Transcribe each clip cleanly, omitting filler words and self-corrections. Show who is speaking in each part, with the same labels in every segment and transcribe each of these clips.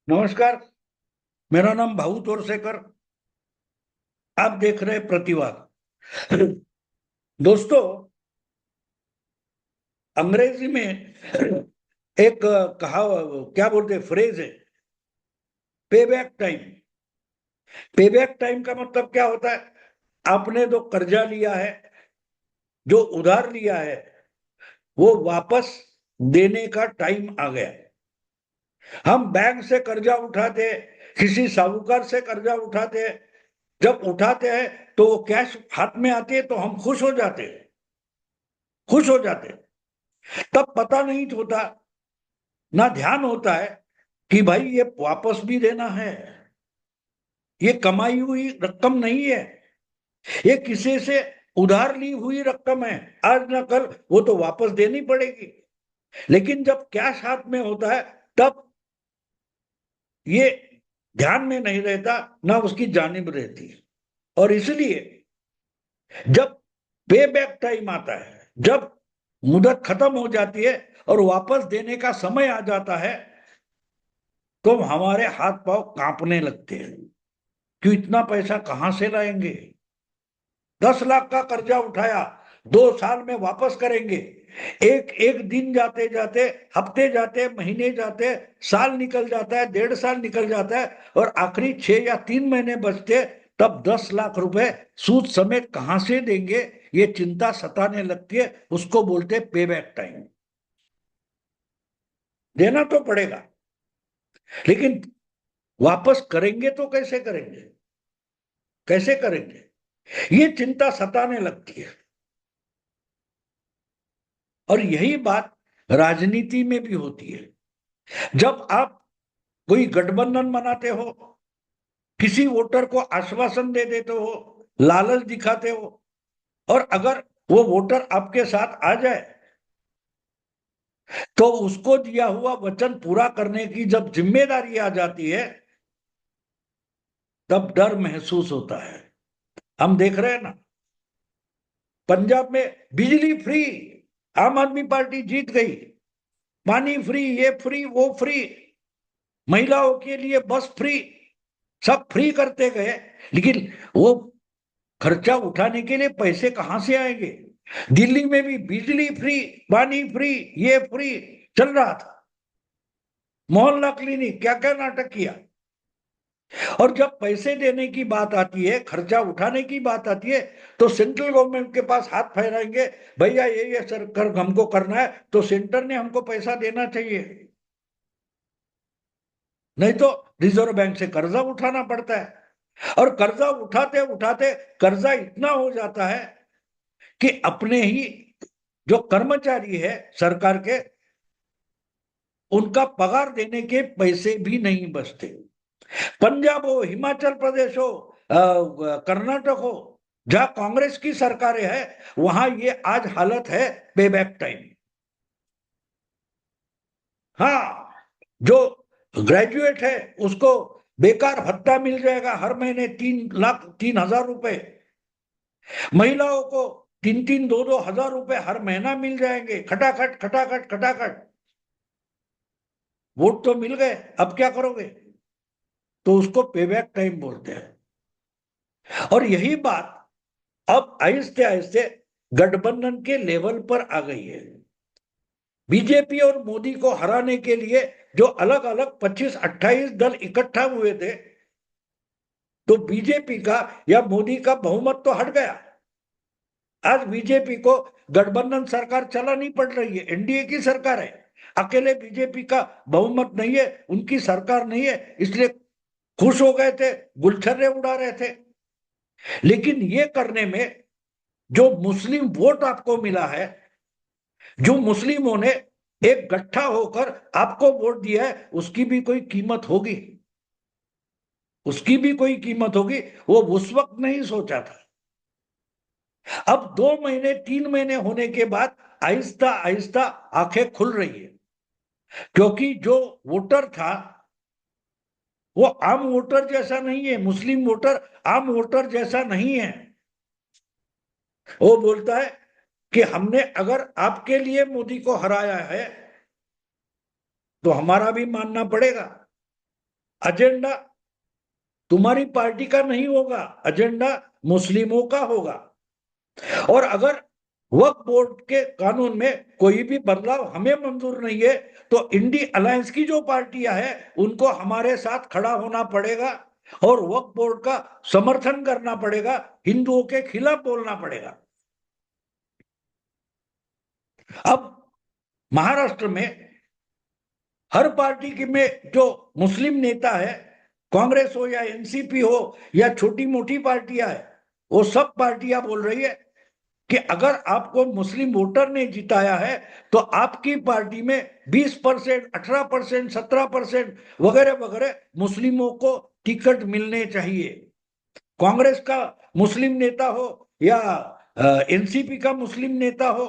Speaker 1: नमस्कार। मेरा नाम भाऊ तोरसेकर। आप देख रहे हैं प्रतिवाद। दोस्तों, अंग्रेजी में एक कहा, क्या बोलते हैं, फ्रेज है, पे बैक टाइम। पे बैक टाइम का मतलब क्या होता है? आपने जो कर्जा लिया है, जो उधार लिया है, वो वापस देने का टाइम आ गया है। हम बैंक से कर्जा उठाते हैं, किसी साहूकार से कर्जा उठाते हैं। जब उठाते हैं तो वो कैश हाथ में आती है तो हम खुश हो जाते हैं, खुश हो जाते हैं। तब पता नहीं होता, ना ध्यान होता है कि भाई ये वापस भी देना है। ये कमाई हुई रकम नहीं है, ये किसी से उधार ली हुई रकम है। आज ना कल वो तो वापस देनी पड़ेगी। लेकिन जब कैश हाथ में होता है तब ये ध्यान में नहीं रहता, ना उसकी जानिब रहती है। और इसलिए जब पे बैक टाइम आता है, जब मुदत खत्म हो जाती है और वापस देने का समय आ जाता है, तो हमारे हाथ पांव कांपने लगते हैं। क्यों, इतना पैसा कहां से लाएंगे? 10 लाख का कर्जा उठाया, 2 साल में वापस करेंगे। एक एक दिन जाते जाते, हफ्ते जाते, महीने जाते, साल निकल जाता है, 1.5 साल निकल जाता है, और आखिरी 6 या 3 महीने बचते, तब 10 लाख रुपए सूद समेत कहां से देंगे? ये चिंता सताने लगती है। उसको बोलते हैं पे बैक टाइम। देना तो पड़ेगा, लेकिन वापस करेंगे तो कैसे करेंगे? कैसे करेंगे? ये चिंता सताने लगती है। और यही बात राजनीति में भी होती है। जब आप कोई गठबंधन बनाते हो, किसी वोटर को आश्वासन दे देते हो, लालच दिखाते हो, और अगर वो वोटर आपके साथ आ जाए तो उसको दिया हुआ वचन पूरा करने की जब जिम्मेदारी आ जाती है, तब डर महसूस होता है। हम देख रहे हैं ना, पंजाब में बिजली फ्री, आम आदमी पार्टी जीत गई। पानी फ्री, ये फ्री, वो फ्री, महिलाओं के लिए बस फ्री, सब फ्री करते गए। लेकिन वो खर्चा उठाने के लिए पैसे कहां से आएंगे? दिल्ली में भी बिजली फ्री, पानी फ्री, ये फ्री चल रहा था। मोहल्ला क्लिनिक, क्या क्या नाटक किया। और जब पैसे देने की बात आती है, खर्चा उठाने की बात आती है, तो सेंट्रल गवर्नमेंट के पास हाथ फैलाएंगे। भैया ये सरकार हमको करना है तो सेंटर ने हमको पैसा देना चाहिए, नहीं तो रिजर्व बैंक से कर्जा उठाना पड़ता है। और कर्जा उठाते उठाते कर्जा इतना हो जाता है कि अपने ही जो कर्मचारी है सरकार के, उनका पगार देने के पैसे भी नहीं बचते। पंजाब हो, हिमाचल प्रदेश हो, कर्नाटक हो, जहां कांग्रेस की सरकारें हैं, वहां ये आज हालत है पे बैक टाइम। हाँ, जो ग्रेजुएट है उसको बेकार भत्ता मिल जाएगा, हर महीने 3 लाख 3 हजार रुपए। महिलाओं को 3 3 2 2 हजार रुपए हर महीना मिल जाएंगे, खटाखट खटाखट खटाखट। वोट तो मिल गए, अब क्या करोगे? तो उसको पे बैक टाइम बोलते हैं। और यही बात अब आहिस्ते आहिस्ते गठबंधन के लेवल पर आ गई है। बीजेपी और मोदी को हराने के लिए जो अलग अलग 25 28 दल इकट्ठा हुए थे, तो बीजेपी का या मोदी का बहुमत तो हट गया। आज बीजेपी को गठबंधन सरकार चलानी पड़ रही है, एनडीए की सरकार है। अकेले बीजेपी का बहुमत नहीं है, उनकी सरकार नहीं है, इसलिए खुश हो गए थे, गुलछर्रे उड़ा रहे थे। लेकिन ये करने में जो मुस्लिम वोट आपको मिला है, जो मुस्लिमों ने एक गट्ठा होकर आपको वोट दिया है, उसकी भी कोई कीमत होगी, उसकी भी कोई कीमत होगी। वो उस वक्त नहीं सोचा था। अब 2 महीने 3 महीने होने के बाद आहिस्ता आहिस्ता आंखें खुल रही है। क्योंकि जो वोटर था वो आम वोटर जैसा नहीं है, मुस्लिम वोटर आम वोटर जैसा नहीं है। वो बोलता है कि हमने अगर आपके लिए मोदी को हराया है तो हमारा भी मानना पड़ेगा। एजेंडा तुम्हारी पार्टी का नहीं होगा, एजेंडा मुस्लिमों का होगा। और अगर वक्फ बोर्ड के कानून में कोई भी बदलाव हमें मंजूर नहीं है तो इंडी अलायंस की जो पार्टियां हैं उनको हमारे साथ खड़ा होना पड़ेगा और वक्फ बोर्ड का समर्थन करना पड़ेगा, हिंदुओं के खिलाफ बोलना पड़ेगा। अब महाराष्ट्र में हर पार्टी की में जो मुस्लिम नेता है, कांग्रेस हो या एनसीपी हो या छोटी मोटी पार्टियां है, वो सब पार्टियां बोल रही है कि अगर आपको मुस्लिम वोटर ने जिताया है तो आपकी पार्टी में 20%, 18%, 17% वगैरह वगैरह मुस्लिमों को टिकट मिलने चाहिए। कांग्रेस का मुस्लिम नेता हो या एनसीपी का मुस्लिम नेता हो,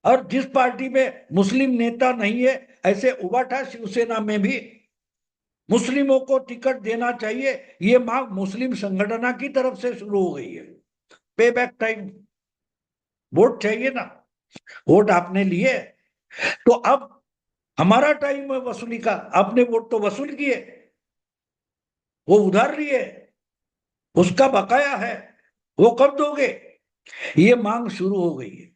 Speaker 1: और जिस पार्टी में मुस्लिम नेता नहीं है, ऐसे उबाठा शिवसेना में भी मुस्लिमों को टिकट देना चाहिए। ये मांग मुस्लिम संगठना की तरफ से शुरू हो गई है। पे बैक टाइम, वोट चाहिए ना, वोट आपने लिए तो अब हमारा टाइम है वसूली का। आपने वोट तो वसूल किए, वो उधार लिए, उसका बकाया है, वो कब दोगे, ये मांग शुरू हो गई है।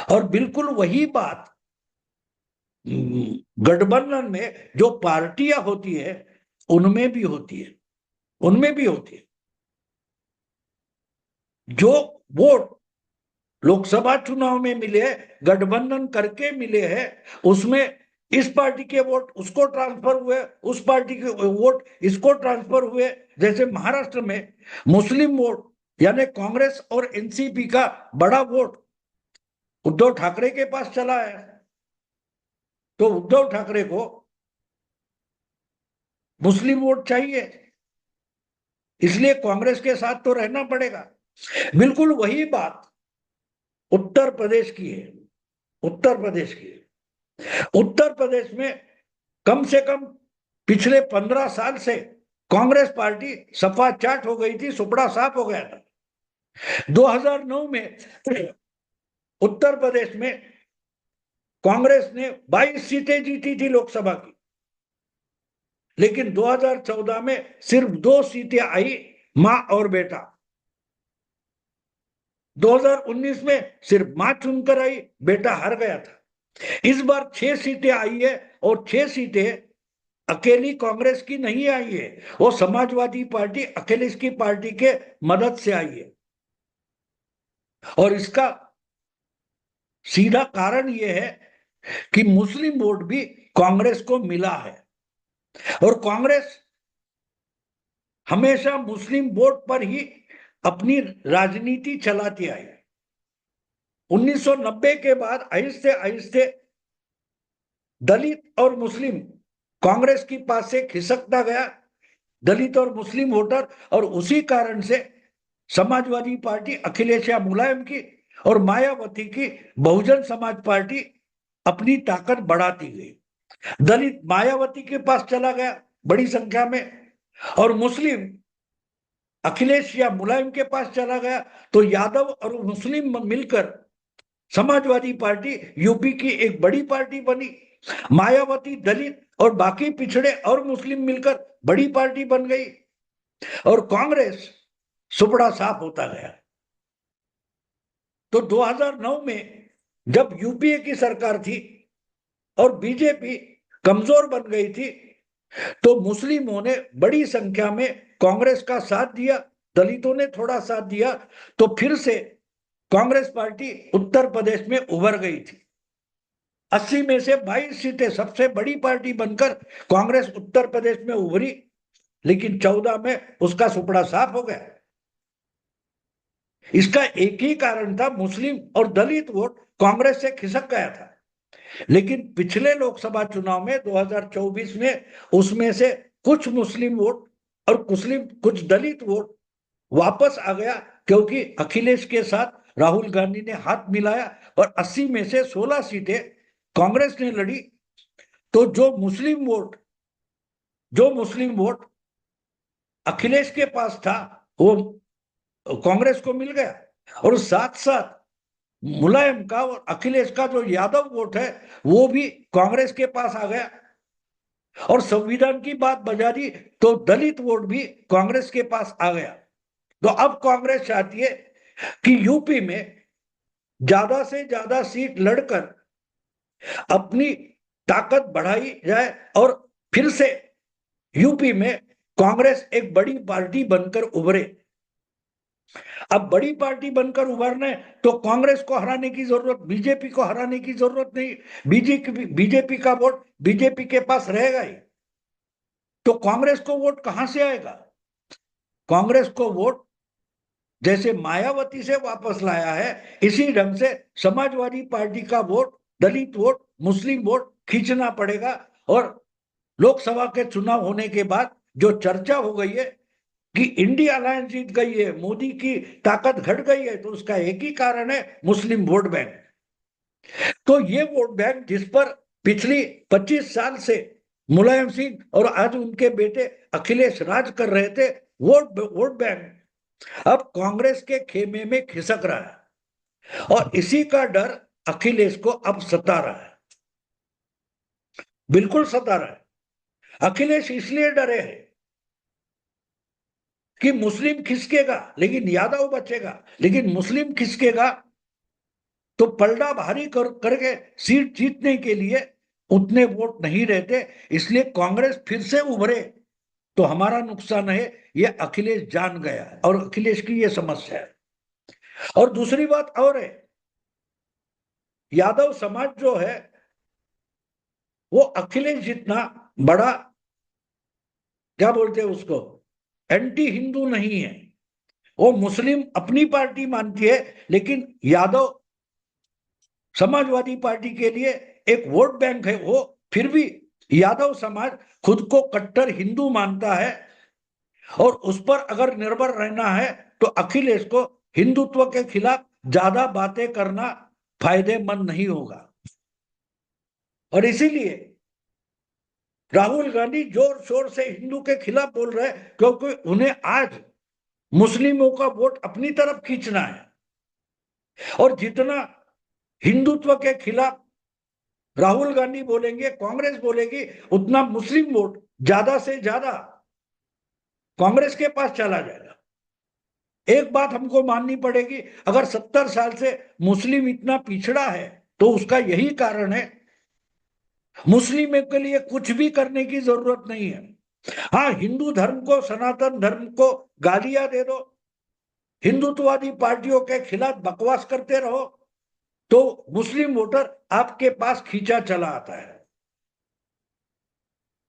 Speaker 1: और बिल्कुल वही बात गठबंधन में जो पार्टियां होती है उनमें भी होती है, उनमें भी होती है। जो वोट लोकसभा चुनाव में मिले, गठबंधन करके मिले हैं, उसमें इस पार्टी के वोट उसको ट्रांसफर हुए, उस पार्टी के वोट इसको ट्रांसफर हुए। जैसे महाराष्ट्र में मुस्लिम वोट यानी कांग्रेस और एनसीपी का बड़ा वोट उद्धव ठाकरे के पास चला है, तो उद्धव ठाकरे को मुस्लिम वोट चाहिए, इसलिए कांग्रेस के साथ तो रहना पड़ेगा। बिल्कुल वही बात उत्तर प्रदेश की है। उत्तर प्रदेश की है। उत्तर प्रदेश में कम से कम पिछले 15 साल से कांग्रेस पार्टी सफा चाट हो गई थी, सुपड़ा साफ हो गया था। 2009 में उत्तर प्रदेश में कांग्रेस ने 22 सीटें जीती थी लोकसभा की, लेकिन 2014 में सिर्फ 2 सीटें आई, मां और बेटा। 2019 में सिर्फ मां चुनकर आई, बेटा हार गया था। इस बार 6 सीटें आई है और 6 सीटें अकेली कांग्रेस की नहीं आई है, वो समाजवादी पार्टी अखिलेश की पार्टी के मदद से आई है। और इसका सीधा कारण यह है कि मुस्लिम वोट भी कांग्रेस को मिला है और कांग्रेस हमेशा मुस्लिम वोट पर ही अपनी राजनीति चलाती आई। 1990 के बाद आहिस्ते आहिस्ते दलित और मुस्लिम कांग्रेस की पास से खिसकता गया, दलित और मुस्लिम वोटर, और उसी कारण से समाजवादी पार्टी अखिलेश या मुलायम की और मायावती की बहुजन समाज पार्टी अपनी ताकत बढ़ाती गई। दलित मायावती के पास चला गया बड़ी संख्या में, और मुस्लिम अखिलेश या मुलायम के पास चला गया, तो यादव और मुस्लिम मिलकर समाजवादी पार्टी यूपी की एक बड़ी पार्टी बनी। मायावती दलित और बाकी पिछड़े और मुस्लिम मिलकर बड़ी पार्टी बन गई और कांग्रेस सुपड़ा साफ होता गया। तो 2009 में जब यूपीए की सरकार थी और बीजेपी कमजोर बन गई थी, तो मुस्लिमों ने बड़ी संख्या में कांग्रेस का साथ दिया, दलितों ने थोड़ा साथ दिया, तो फिर से कांग्रेस पार्टी उत्तर प्रदेश में उभर गई थी। 80 में से 22 सीटें, सबसे बड़ी पार्टी बनकर कांग्रेस उत्तर प्रदेश में उभरी, लेकिन 14 में उसका सुपड़ा साफ हो गया। इसका एक ही कारण था, मुस्लिम और दलित वोट कांग्रेस से खिसक गया था। लेकिन पिछले लोकसभा चुनाव में 2024 में उसमें से कुछ मुस्लिम वोट और कुछ दलित वोट वापस आ गया, क्योंकि अखिलेश के साथ राहुल गांधी ने हाथ मिलाया और 80 में से 16 सीटें कांग्रेस ने लड़ी। तो जो मुस्लिम वोट अखिलेश के पास था वो कांग्रेस को मिल गया, और साथ साथ मुलायम का और अखिलेश का जो यादव वोट है वो भी कांग्रेस के पास आ गया। और संविधान की बात बजा दी तो दलित वोट भी कांग्रेस के पास आ गया। तो अब कांग्रेस चाहती है कि यूपी में ज्यादा से ज्यादा सीट लड़कर अपनी ताकत बढ़ाई जाए और फिर से यूपी में कांग्रेस एक बड़ी पार्टी बनकर उभरे। अब बड़ी पार्टी बनकर उभरने तो कांग्रेस को हराने की जरूरत, बीजेपी को हराने की जरूरत नहीं। बीजेपी का वोट बीजेपी के पास रहेगा ही, तो कांग्रेस को वोट कहां से आएगा? कांग्रेस को वोट जैसे मायावती से वापस लाया है, इसी ढंग से समाजवादी पार्टी का वोट, दलित वोट, मुस्लिम वोट खींचना पड़ेगा। और लोकसभा के चुनाव होने के बाद जो चर्चा हो गई है कि इंडिया अलायंस जीत गई है, मोदी की ताकत घट गई है, तो उसका एक ही कारण है, मुस्लिम वोट बैंक। तो ये वोट बैंक जिस पर पिछली 25 साल से मुलायम सिंह और आज उनके बेटे अखिलेश राज कर रहे थे, वोट बैंक अब कांग्रेस के खेमे में खिसक रहा है और इसी का डर अखिलेश को अब सता रहा है, बिल्कुल सता रहा है। अखिलेश इसलिए डरे हैं कि मुस्लिम खिसकेगा लेकिन यादव बचेगा, लेकिन मुस्लिम खिसकेगा तो पलड़ा भारी करके सीट जीतने के लिए उतने वोट नहीं रहते, इसलिए कांग्रेस फिर से उभरे तो हमारा नुकसान है, ये अखिलेश जान गया है और अखिलेश की ये समस्या है। और दूसरी बात और है, यादव समाज जो है वो अखिलेश जितना बड़ा, क्या बोलते हैं उसको, एंटी हिंदू नहीं है। वो मुस्लिम अपनी पार्टी मानती है, लेकिन यादव समाजवादी पार्टी के लिए एक वोट बैंक है वो। फिर भी यादव समाज खुद को कट्टर हिंदू मानता है और उस पर अगर निर्भर रहना है तो अखिलेश को हिंदुत्व के खिलाफ ज्यादा बातें करना फायदेमंद नहीं होगा। और इसीलिए राहुल गांधी जोर शोर से हिंदू के खिलाफ बोल रहे हैं, क्योंकि उन्हें आज मुस्लिमों का वोट अपनी तरफ खींचना है। और जितना हिंदुत्व के खिलाफ राहुल गांधी बोलेंगे, कांग्रेस बोलेगी, उतना मुस्लिम वोट ज्यादा से ज्यादा कांग्रेस के पास चला जाएगा। एक बात हमको माननी पड़ेगी, अगर 70 साल से मुस्लिम इतना पिछड़ा है तो उसका यही कारण है, मुस्लिमों के लिए कुछ भी करने की जरूरत नहीं है। हाँ, हिंदू धर्म को, सनातन धर्म को गालियां दे दो, हिंदुत्ववादी पार्टियों के खिलाफ बकवास करते रहो, तो मुस्लिम वोटर आपके पास खींचा चला आता है।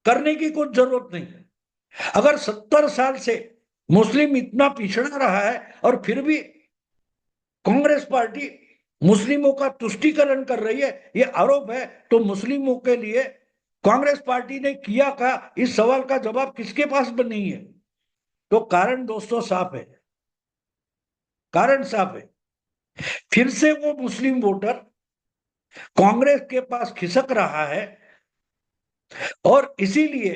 Speaker 1: करने की कुछ जरूरत नहीं। अगर 70 साल से मुस्लिम इतना पिछड़ा रहा है और फिर भी कांग्रेस पार्टी मुस्लिमों का तुष्टीकरण कर रही है, ये आरोप है, तो मुस्लिमों के लिए कांग्रेस पार्टी ने किया क्या, इस सवाल का जवाब किसके पास नहीं है? तो कारण दोस्तों साफ है, कारण साफ है। फिर से वो मुस्लिम वोटर कांग्रेस के पास खिसक रहा है और इसीलिए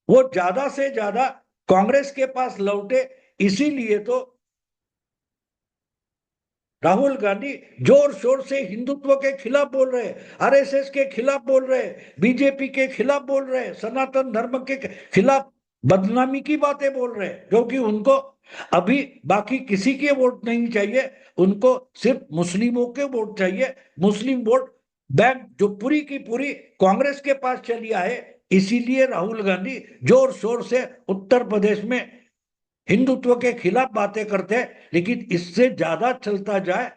Speaker 1: वो ज्यादा से ज्यादा कांग्रेस के पास लौटे। इसीलिए तो राहुल गांधी जोर शोर से हिंदुत्व के खिलाफ बोल रहे हैं, आरएसएस के खिलाफ बोल रहे हैं, बीजेपी के खिलाफ बोल रहे हैं, सनातन धर्म के खिलाफ बदनामी की बातें बोल रहे हैं, क्योंकि उनको अभी बाकी किसी के वोट नहीं चाहिए, उनको सिर्फ मुस्लिमों के वोट चाहिए। मुस्लिम वोट बैंक जो पूरी की पूरी कांग्रेस के पास चली आए, इसीलिए राहुल गांधी जोर शोर से उत्तर प्रदेश में हिंदुत्व के खिलाफ बातें करते हैं। लेकिन इससे ज्यादा चलता जाए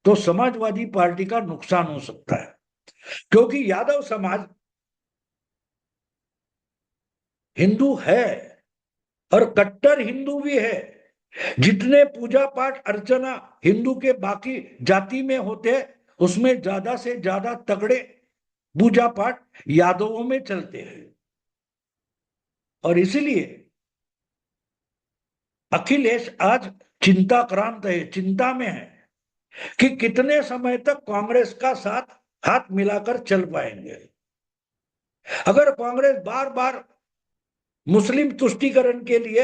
Speaker 1: तो समाजवादी पार्टी का नुकसान हो सकता है, क्योंकि यादव समाज हिंदू है और कट्टर हिंदू भी है। जितने पूजा पाठ अर्चना हिंदू के बाकी जाति में होते हैं, उसमें ज्यादा से ज्यादा तगड़े पूजा पाठ यादवों में चलते हैं। और इसलिए अखिलेश आज चिंताक्रांत है, चिंता में है कि कितने समय तक कांग्रेस का साथ हाथ मिलाकर चल पाएंगे। अगर कांग्रेस बार बार मुस्लिम तुष्टीकरण के लिए,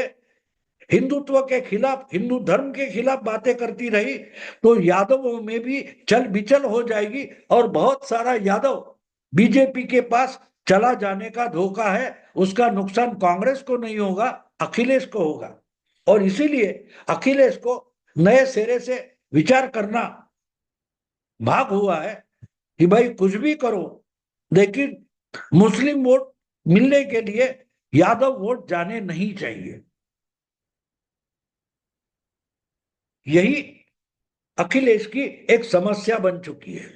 Speaker 1: हिंदुत्व के खिलाफ, हिंदू धर्म के खिलाफ बातें करती रही, तो यादवों में भी चल बिचल हो जाएगी और बहुत सारा यादव बीजेपी के पास चला जाने का धोखा है। उसका नुकसान कांग्रेस को नहीं होगा, अखिलेश को होगा। और इसीलिए अखिलेश को नए सिरे से विचार करना भाग हुआ है कि भाई कुछ भी करो, लेकिन मुस्लिम वोट मिलने के लिए यादव वोट जाने नहीं चाहिए। यही अखिलेश की एक समस्या बन चुकी है।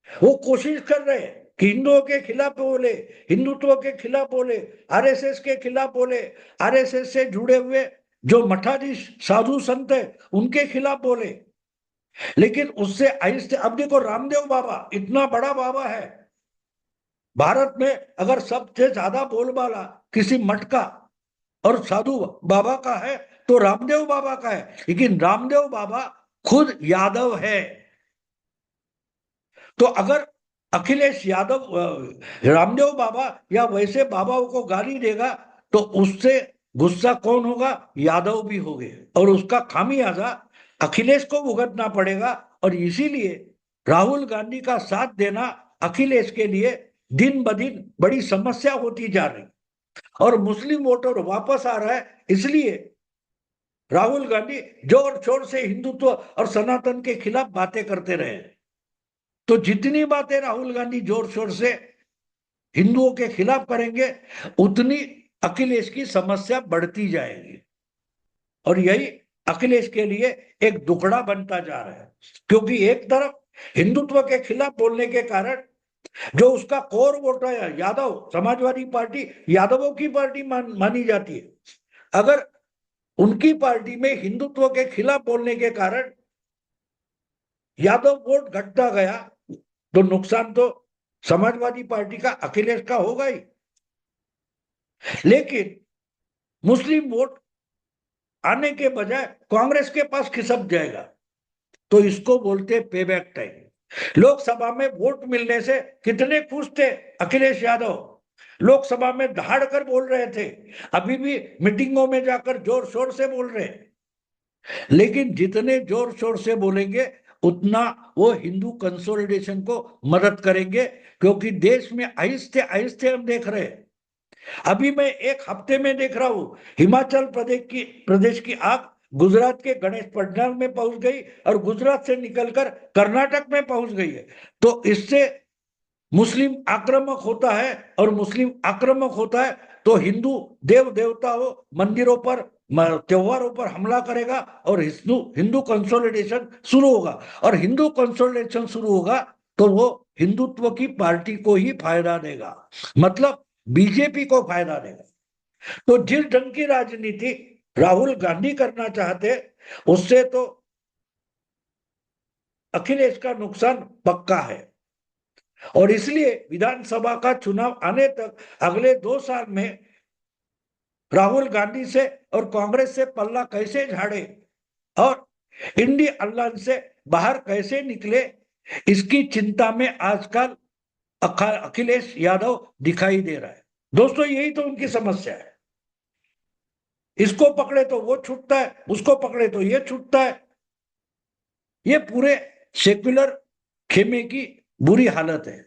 Speaker 1: वो कोशिश कर रहे हैं कि हिंदुओं के खिलाफ बोले, हिंदुत्व के खिलाफ बोले, आरएसएस के खिलाफ बोले, आरएसएस से जुड़े हुए जो मठाधीश साधु संत है उनके खिलाफ बोले, लेकिन उससे आहिस्ते। अब देखो रामदेव बाबा इतना बड़ा बाबा है भारत में, अगर सबसे ज्यादा बोलबाला किसी मठ का और साधु बाबा का है तो रामदेव बाबा का है, लेकिन रामदेव बाबा खुद यादव है। तो अगर अखिलेश यादव रामदेव बाबा या वैसे बाबाओं को गाली देगा तो उससे गुस्सा कौन होगा? यादव भी होंगे, और उसका खामियाजा अखिलेश को भुगतना पड़ेगा। और इसीलिए राहुल गांधी का साथ देना अखिलेश के लिए दिन ब दिन बड़ी समस्या होती जा रही, और मुस्लिम वोटर वापस आ रहा है। इसलिए राहुल गांधी जोर शोर से हिंदुत्व और सनातन के खिलाफ बातें करते रहे। तो जितनी बातें राहुल गांधी जोर शोर से हिंदुओं के खिलाफ करेंगे, उतनी अखिलेश की समस्या बढ़ती जाएगी। और यही अखिलेश के लिए एक दुखड़ा बनता जा रहा है, क्योंकि एक तरफ हिंदुत्व के खिलाफ बोलने के कारण जो उसका कोर वोट है यादव, समाजवादी पार्टी यादवों की पार्टी मानी जाती है, अगर उनकी पार्टी में हिंदुत्व के खिलाफ बोलने के कारण यादव वोट घटता गया तो नुकसान तो समाजवादी पार्टी का, अखिलेश का होगा ही। लेकिन मुस्लिम वोट आने के बजाय कांग्रेस के पास खिसक जाएगा, तो इसको बोलते पे बैक टाइम। लोकसभा में वोट मिलने से कितने खुश थे अखिलेश यादव, लोकसभा में दहाड़ कर बोल रहे थे, अभी भी मीटिंगों में जाकर जोर शोर से बोल रहे हैं। लेकिन जितने जोर शोर से बोलेंगे उतना वो हिंदू कंसोलिडेशन को मदद करेंगे, क्योंकि देश में आहिस्ते आहिस्ते हम देख रहे हैं। अभी मैं एक हफ्ते में देख रहा हूं हिमाचल प्रदेश की आग गुजरात के गणेश पंडाल में पहुंच गई और गुजरात से निकलकर कर्नाटक में पहुंच गई है। तो इससे मुस्लिम आक्रामक होता है, और मुस्लिम आक्रामक होता है तो हिंदू देव देवताओं मंदिरों पर त्योहारों पर हमला करेगा, और हिंदू हिंदू कंसोलिडेशन शुरू होगा। और हिंदू कंसोलिडेशन शुरू होगा तो वो हिंदुत्व की पार्टी को ही फायदा देगा, मतलब बीजेपी को फायदा देगा। तो जिस ढंग की राजनीति राहुल गांधी करना चाहते, उससे तो अखिलेश का नुकसान पक्का है। और इसलिए विधानसभा का चुनाव आने तक अगले 2 साल में राहुल गांधी से और कांग्रेस से पल्ला कैसे झाड़े और इंडी अलायंस से बाहर कैसे निकले, इसकी चिंता में आजकल अखिलेश यादव दिखाई दे रहा है। दोस्तों, यही तो उनकी समस्या है। इसको पकड़े तो वो छूटता है, उसको पकड़े तो ये छूटता है। ये पूरे सेक्युलर खेमे की बुरी हालत है।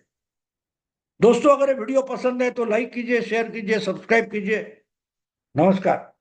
Speaker 1: दोस्तों, अगर वीडियो पसंद है तो लाइक कीजिए, शेयर कीजिए, सब्सक्राइब कीजिए। नमस्कार।